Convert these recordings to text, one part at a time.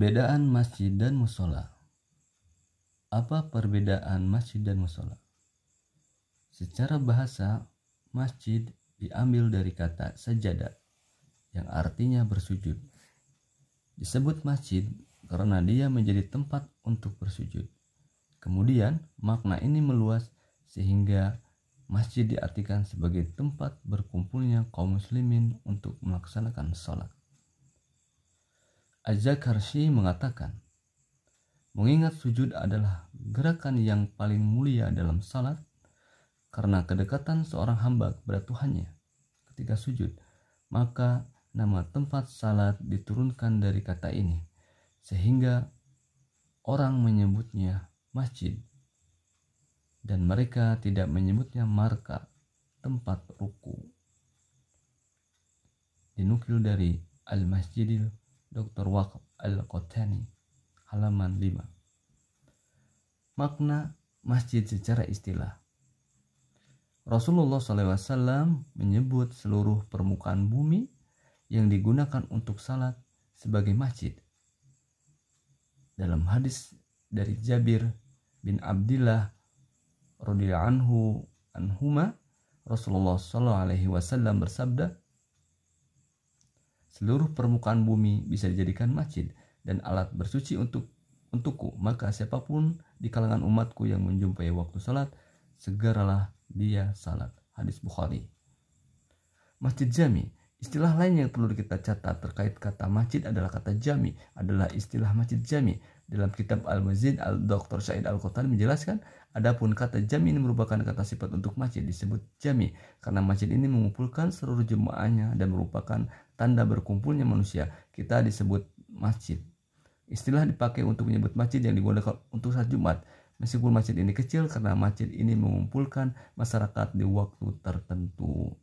Perbedaan masjid dan musola. Apa perbedaan masjid dan musola? Secara bahasa, masjid diambil dari kata sajadah yang artinya bersujud. Disebut masjid karena dia menjadi tempat untuk bersujud. Kemudian makna ini meluas sehingga masjid diartikan sebagai tempat berkumpulnya kaum muslimin untuk melaksanakan sholat. Az-Zakarshi mengatakan, mengingat sujud adalah gerakan yang paling mulia dalam salat karena kedekatan seorang hamba kepada Tuhannya ketika sujud, maka nama tempat salat diturunkan dari kata ini sehingga orang menyebutnya masjid dan mereka tidak menyebutnya marka, tempat ruku. Dinukil dari Al-Masjidil Dr. Waqf Al-Qahtani halaman 5. Makna masjid secara istilah. Rasulullah SAW menyebut seluruh permukaan bumi yang digunakan untuk salat sebagai masjid. Dalam hadis dari Jabir bin Abdillah radhiyallahu anhuma, Rasulullah SAW bersabda, seluruh permukaan bumi bisa dijadikan masjid dan alat bersuci untukku, maka siapapun di kalangan umatku yang menjumpai waktu salat, segeralah dia salat. Hadis Bukhari. Masjid jami. Istilah lain yang perlu kita catat terkait kata masjid adalah kata jami, adalah istilah masjid jami. Dalam kitab Al-Mazid, Dr. Sa'id Al-Qahtani menjelaskan, adapun kata jami ini merupakan kata sifat untuk masjid disebut jami karena masjid ini mengumpulkan seluruh jemaahnya dan merupakan tanda berkumpulnya manusia. Kita disebut masjid. Istilah dipakai untuk menyebut masjid yang digunakan untuk salat Jumat. Meskipun masjid ini kecil karena masjid ini mengumpulkan masyarakat di waktu tertentu.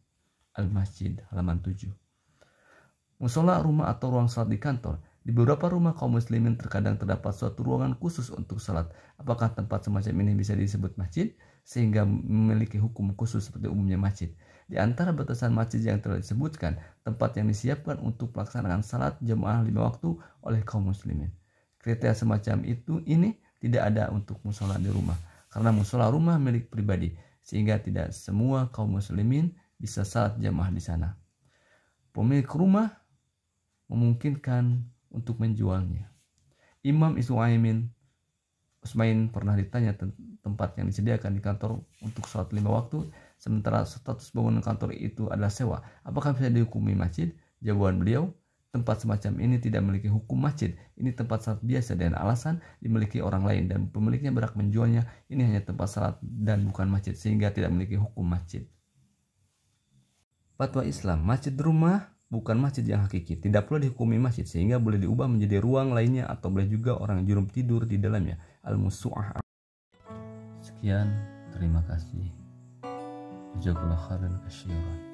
Al-Masjid halaman 7. Musola, rumah atau ruang salat di kantor. Di beberapa rumah kaum muslimin terkadang terdapat suatu ruangan khusus untuk salat. Apakah tempat semacam ini bisa disebut masjid sehingga memiliki hukum khusus seperti umumnya masjid? Di antara batasan masjid yang telah disebutkan, tempat yang disiapkan untuk pelaksanaan salat jemaah 5 waktu oleh kaum muslimin. Kriteria semacam ini tidak ada untuk musola di rumah karena musola rumah milik pribadi sehingga tidak semua kaum muslimin bisa salat jemaah di sana. Pemilik rumah memungkinkan untuk menjualnya. Imam Usmain pernah ditanya tempat yang disediakan di kantor untuk salat 5 waktu, sementara status bangunan kantor itu adalah sewa. Apakah bisa dihukumi masjid? Jawaban beliau, tempat semacam ini tidak memiliki hukum masjid. Ini tempat salat biasa dan alasan dimiliki orang lain dan pemiliknya berhak menjualnya. Ini hanya tempat salat dan bukan masjid sehingga tidak memiliki hukum masjid. Fatwa Islam, masjid rumah bukan masjid yang hakiki, tidak perlu dihukumi masjid sehingga boleh diubah menjadi ruang lainnya atau boleh juga orang jurum tidur di dalamnya. Al-Musu'ah. Sekian, terima kasih. Jazakallahu khairan katsiran.